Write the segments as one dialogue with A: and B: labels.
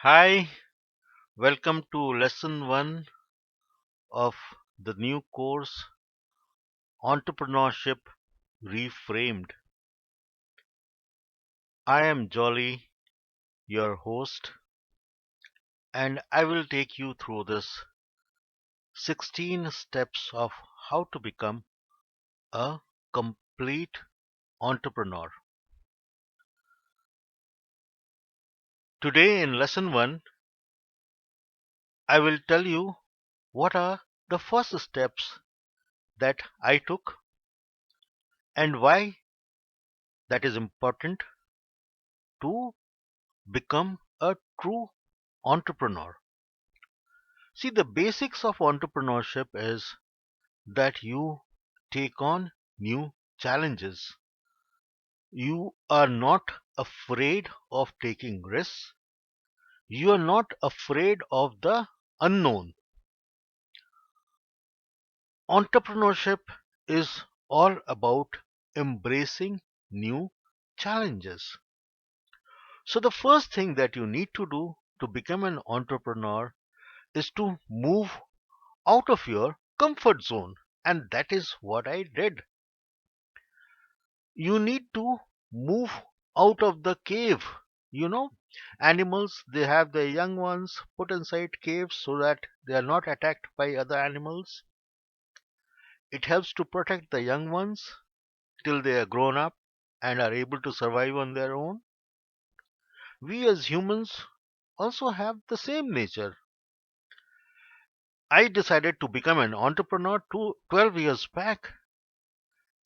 A: Hi, welcome to lesson 1 of the new course Entrepreneurship Reframed. I am Jolly, your host, and I will take you through this 16 steps of how to become a complete entrepreneur. Today in lesson 1, I will tell you what are the first steps that I took and why that is important to become a true entrepreneur. See, the basics of entrepreneurship is that you take on new challenges. You are not afraid of taking risks. You are not afraid of the unknown. Entrepreneurship is all about embracing new challenges. So, the first thing that you need to do to become an entrepreneur is to move out of your comfort zone. And that is what I did. You need to move out of the cave. You know, animals, they have their young ones put inside caves so that they are not attacked by other animals. It helps to protect the young ones till they are grown up and are able to survive on their own. We as humans also have the same nature. I decided to become an entrepreneur 12 years back,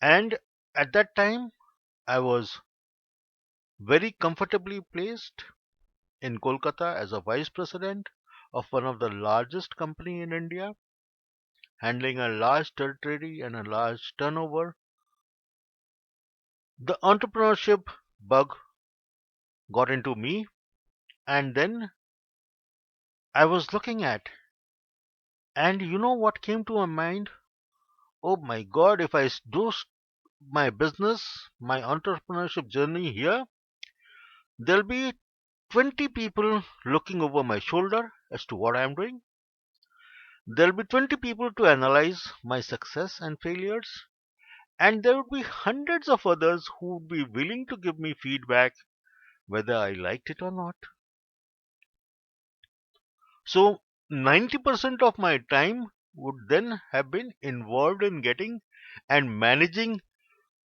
A: and at that time I was very comfortably placed in Kolkata as a vice president of one of the largest company in India, handling a large territory and a large turnover. The entrepreneurship bug got into me, and then I was looking at, and you know what came to my mind? Oh my God, if my business, my entrepreneurship journey here, there'll be 20 people looking over my shoulder as to what I'm doing. There'll be 20 people to analyze my success and failures, and there would be hundreds of others who would be willing to give me feedback whether I liked it or not. So 90% of my time would then have been involved in getting and managing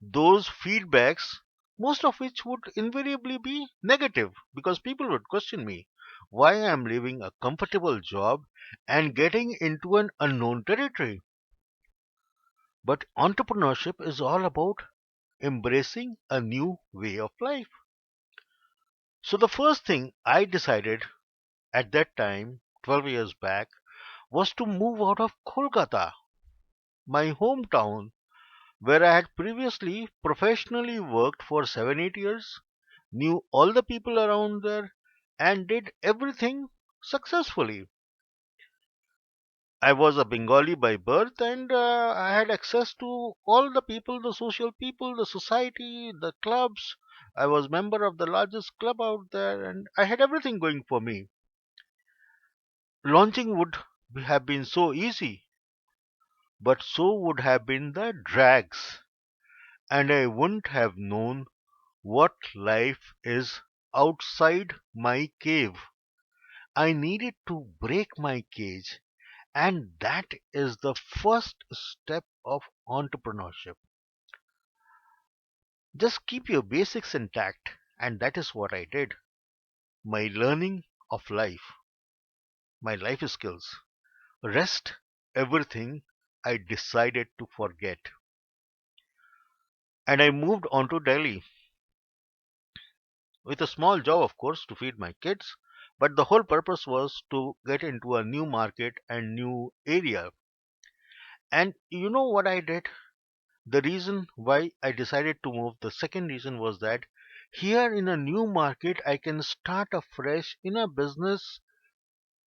A: those feedbacks, most of which would invariably be negative because people would question me why I am leaving a comfortable job and getting into an unknown territory. But entrepreneurship is all about embracing a new way of life. So the first thing I decided at that time, 12 years back, was to move out of Kolkata, my hometown, where I had previously professionally worked for 7 8 years, knew all the people around there, and did everything successfully. I was a Bengali by birth, and I had access to all the people, the social people, the society, the clubs. I was member of the largest club out there, and I had everything going for me. Launching would have been so easy, but so would have been the drags, and I wouldn't have known what life is outside my cave. I needed to break my cage, and that is the first step of entrepreneurship. Just keep your basics intact, and that is what I did. My learning of life, my life skills, rest everything I decided to forget. And I moved on to Delhi with a small job, of course, to feed my kids. But the whole purpose was to get into a new market and new area. And you know what I did? The reason why I decided to move, the second reason was that here in a new market, I can start afresh in a business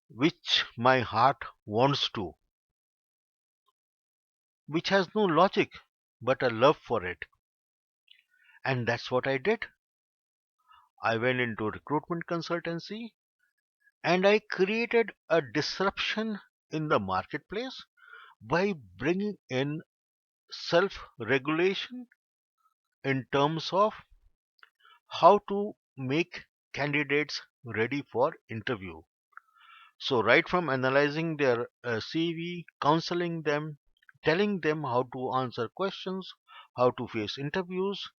A: which my heart wants to, which has no logic but a love for it. And that's what I did. I went into recruitment consultancy And I created a disruption in the marketplace by bringing in self regulation in terms of how to make candidates ready for interview. So, right from analyzing their CV, counseling them, telling them how to answer questions, how to face interviews,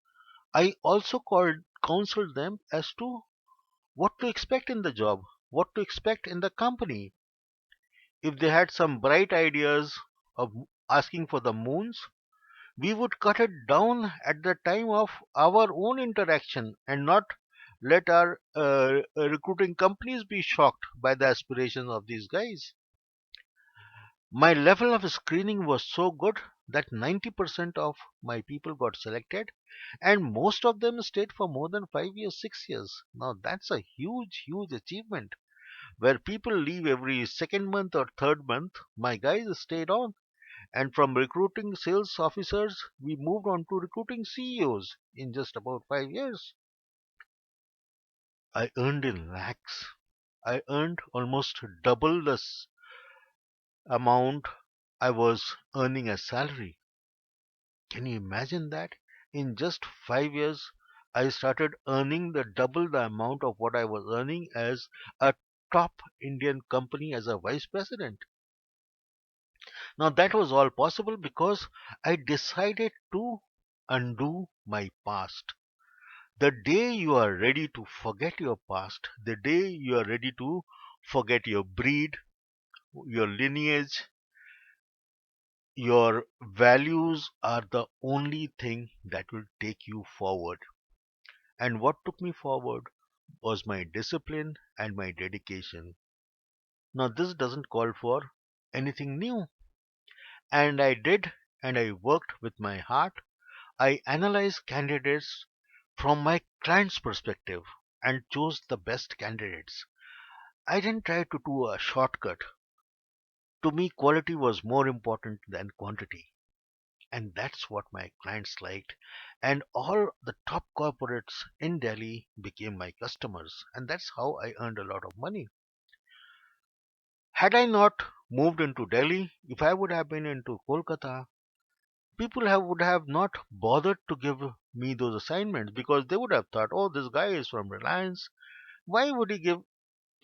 A: I also counseled them as to what to expect in the job, what to expect in the company. If they had some bright ideas of asking for the moons, we would cut it down at the time of our own interaction and not let our recruiting companies be shocked by the aspirations of these guys. My level of screening was so good that 90% of my people got selected, and most of them stayed for more than 5 years, 6 years. Now that's a huge, huge achievement. Where people leave every second month or third month, my guys stayed on. And from recruiting sales officers, we moved on to recruiting CEOs in just about 5 years. I earned in lakhs. I earned almost double the amount I was earning as salary. Can you imagine that? In just 5 years, I started earning the double the amount of what I was earning as a top Indian company as a vice president. Now that was all possible because I decided to undo my past. The day you are ready to forget your past, the day you are ready to forget your breed, your lineage, your values are the only thing that will take you forward. And what took me forward was my discipline and my dedication. Now, this doesn't call for anything new. And I did, and I worked with my heart. I analyzed candidates from my client's perspective and chose the best candidates. I didn't try to do a shortcut. To me, quality was more important than quantity. And that's what my clients liked. And all the top corporates in Delhi became my customers. And that's how I earned a lot of money. Had I not moved into Delhi, if I would have been into Kolkata, would have not bothered to give me those assignments because they would have thought, oh, this guy is from Reliance. Why would he give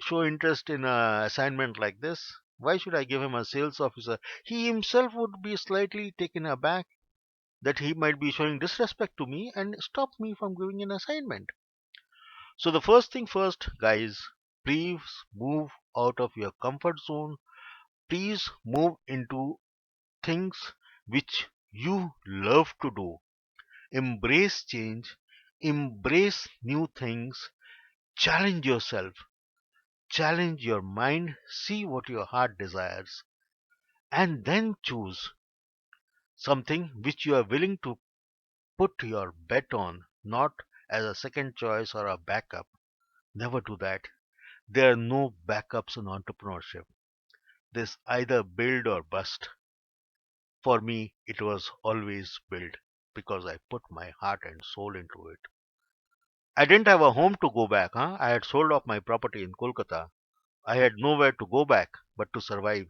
A: show interest in a assignment like this? Why should I give him a sales officer? He himself would be slightly taken aback that he might be showing disrespect to me and stop me from giving an assignment. So the first thing first, guys, please move out of your comfort zone. Please move into things which you love to do. Embrace change, embrace new things, challenge yourself, challenge your mind, see what your heart desires, and then choose something which you are willing to put your bet on, not as a second choice or a backup. Never do that. There are no backups in entrepreneurship. There's either build or bust. For me, it was always build because I put my heart and soul into it. I didn't have a home to go back. I had sold off my property in Kolkata. I had nowhere to go back but to survive,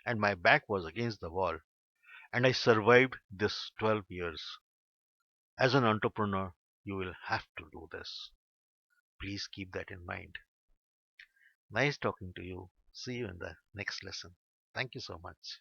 A: and my back was against the wall. And I survived this 12 years. As an entrepreneur, you will have to do this. Please keep that in mind. Nice talking to you. See you in the next lesson. Thank you so much.